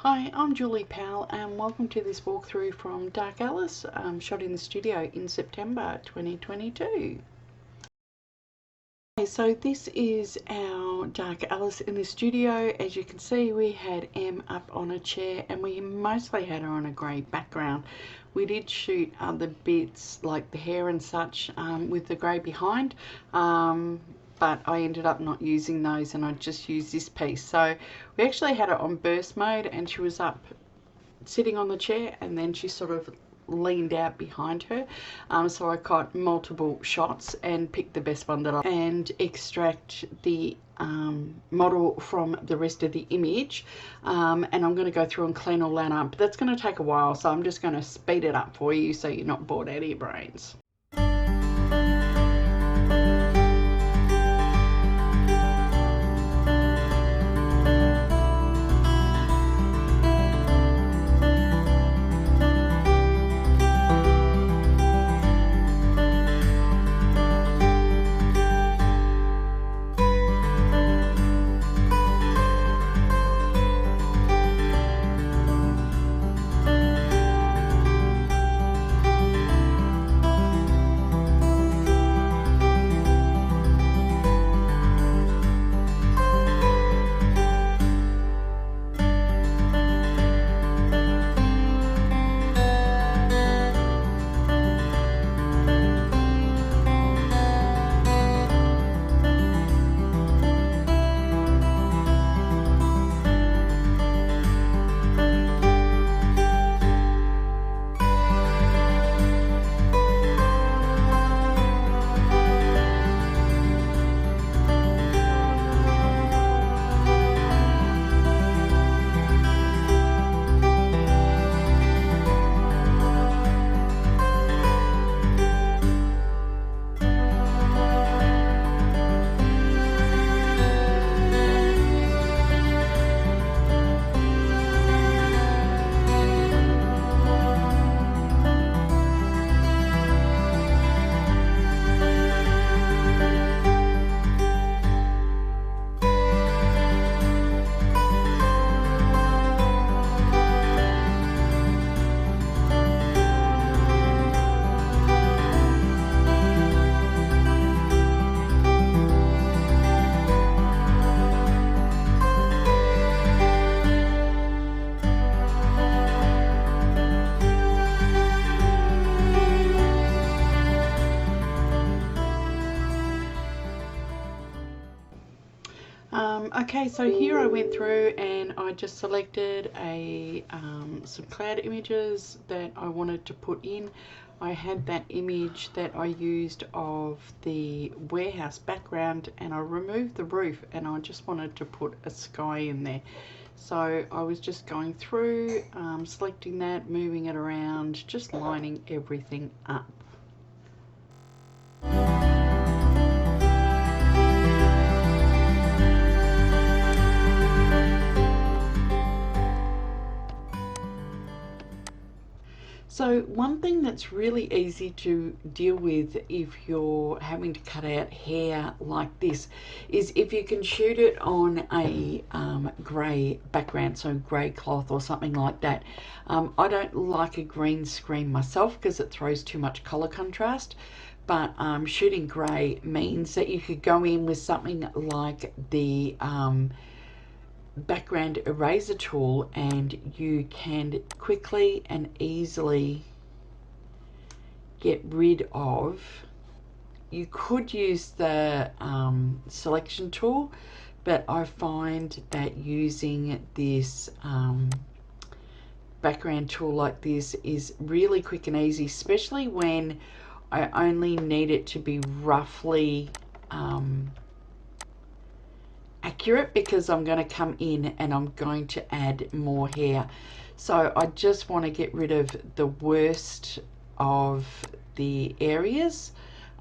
Hi, I'm Julie Powell and welcome to this walkthrough from Dark Alice, shot in the studio in September 2022. Okay, so this is our Dark Alice in the studio. As you can see, we had Em up on a chair and we mostly had her on a grey background. We did shoot other bits like the hair and such with the grey behind, but I ended up not using those and I just used this piece. So we actually had it on burst mode and she was up sitting on the chair and then she sort of leaned out behind her. So I got multiple shots and picked the best one that I and extract the model from the rest of the image. And I'm going to go through and clean all that up. That's going to take a while, so I'm just going to speed it up for you so you're not bored out of your brains. Okay, so here I went through and I just selected some cloud images that I wanted to put in. I had that image that I used of the warehouse background and I removed the roof and I just wanted to put a sky in there. So I was just going through, selecting that, moving it around, just lining everything up. So one thing that's really easy to deal with if you're having to cut out hair like this is if you can shoot it on a grey background, so grey cloth or something like that. I don't like a green screen myself because it throws too much colour contrast, but shooting grey means that you could go in with something like the background eraser tool and you can quickly and easily get rid of. You could use the selection tool, but I find that using this background tool like this is really quick and easy, especially when I only need it to be roughly accurate, because I'm going to come in and I'm going to add more hair. So I just want to get rid of the worst of the areas,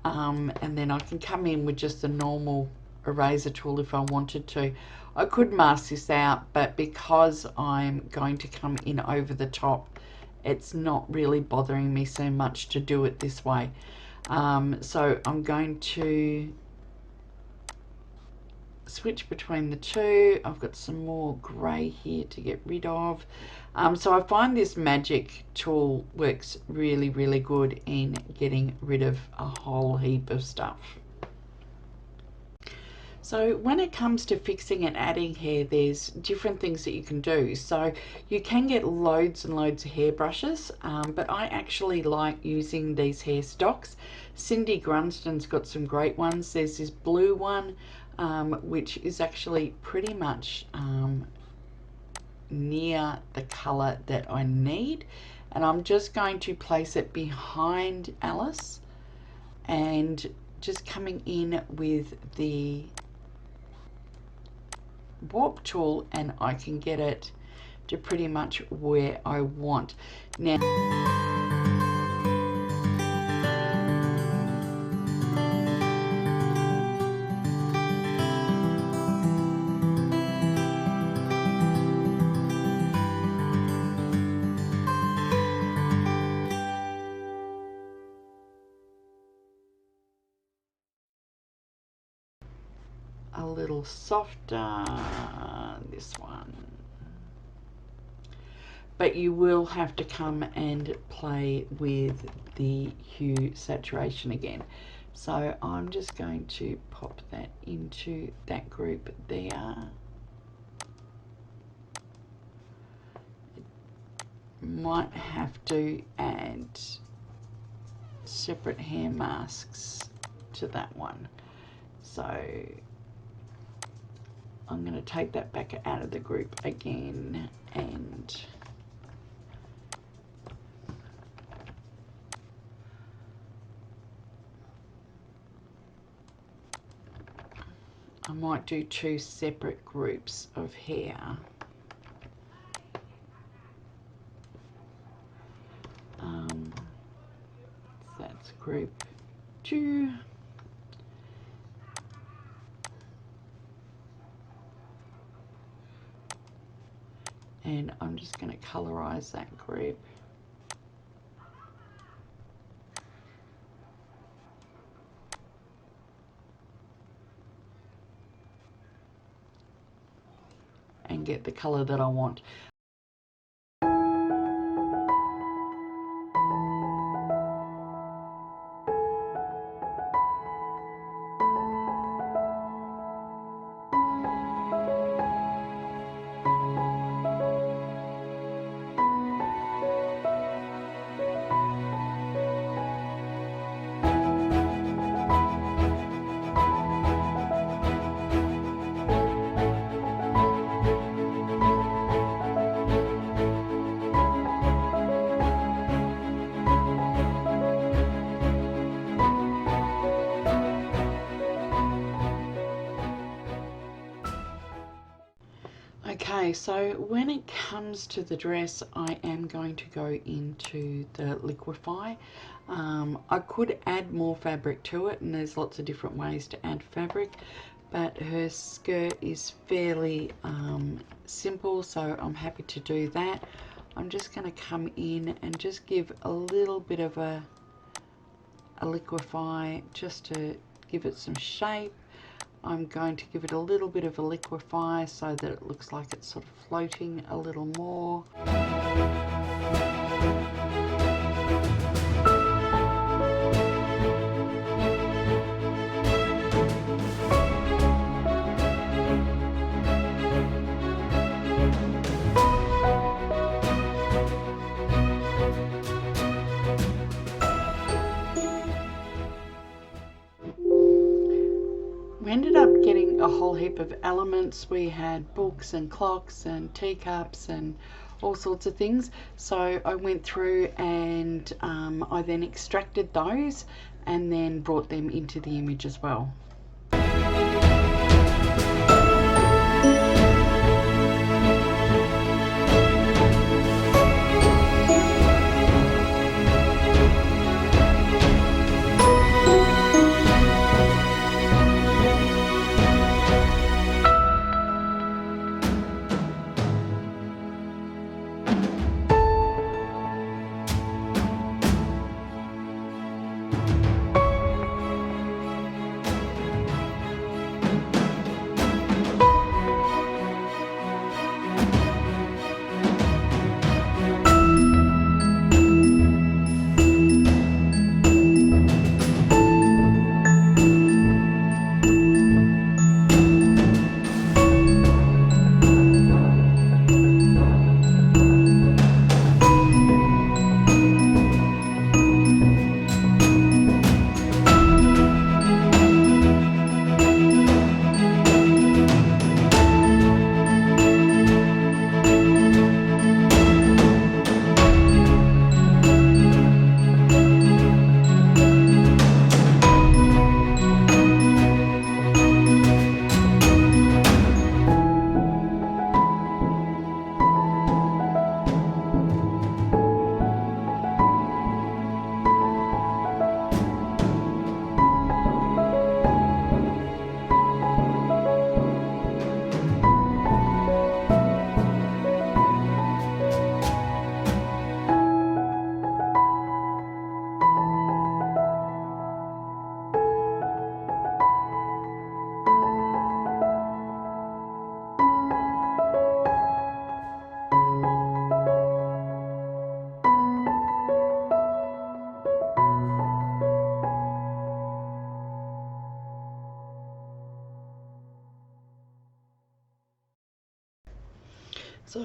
and then I can come in with just a normal eraser tool if I wanted to. I could mask this out, but because I'm going to come in over the top, it's not really bothering me so much to do it this way. So I'm going to switch between the two. I've got some more grey here to get rid of. So I find this magic tool works really, really good in getting rid of a whole heap of stuff. So when it comes to fixing and adding hair, there's different things that you can do. So you can get loads and loads of hair brushes, but I actually like using these hair stocks. Cindy Grunston's got some great ones. There's this blue one, which is actually pretty much near the colour that I need. And I'm just going to place it behind Alice and just coming in with the warp tool, and I can get it to pretty much where I want. Now a little softer, this one, but you will have to come and play with the hue saturation again. So I'm just going to pop that into that group there. Might have to add separate hair masks to that one. So I'm going to take that back out of the group again, and I might do two separate groups of hair. That's group 2. And I'm just going to colorize that group. And get the color that I want. Okay, so when it comes to the dress, I am going to go into the liquify. I could add more fabric to it, and there's lots of different ways to add fabric, but her skirt is fairly simple, so I'm happy to do that. I'm just going to come in and just give a little bit of a liquify just to give it some shape. I'm going to give it a little bit of a liquify so that it looks like it's sort of floating a little more. We ended up getting a whole heap of elements. We had books and clocks and teacups and all sorts of things. So I went through and I then extracted those and then brought them into the image as well.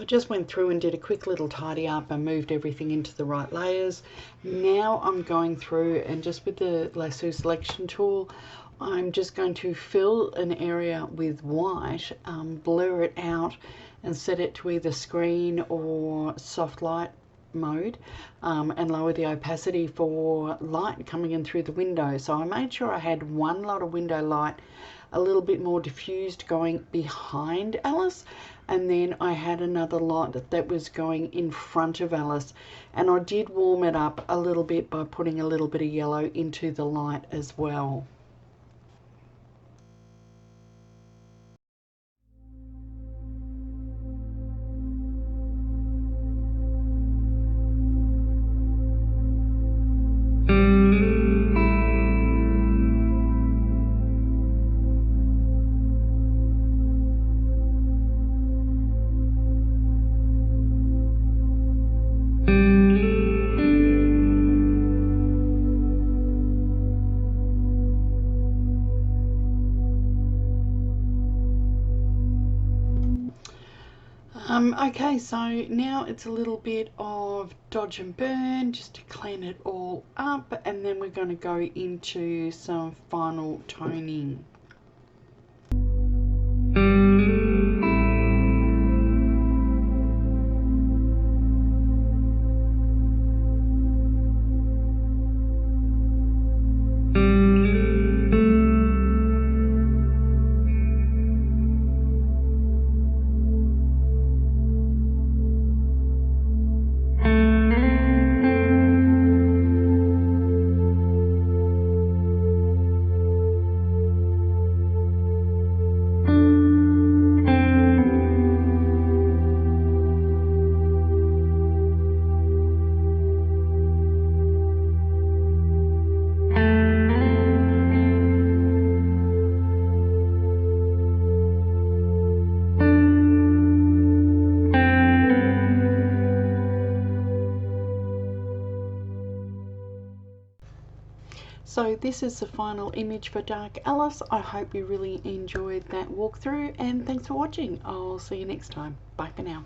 So I just went through and did a quick little tidy up and moved everything into the right layers. Now I'm going through and just with the lasso selection tool, I'm just going to fill an area with white, blur it out and set it to either screen or soft light mode, and lower the opacity for light coming in through the window. So I made sure I had one lot of window light a little bit more diffused going behind Alice, and then I had another lot that was going in front of Alice, and I did warm it up a little bit by putting a little bit of yellow into the light as well. Okay, so now it's a little bit of dodge and burn just to clean it all up, and then we're going to go into some final toning. So this is the final image for Dark Alice. I hope you really enjoyed that walkthrough, and thanks for watching. I'll see you next time. Bye for now.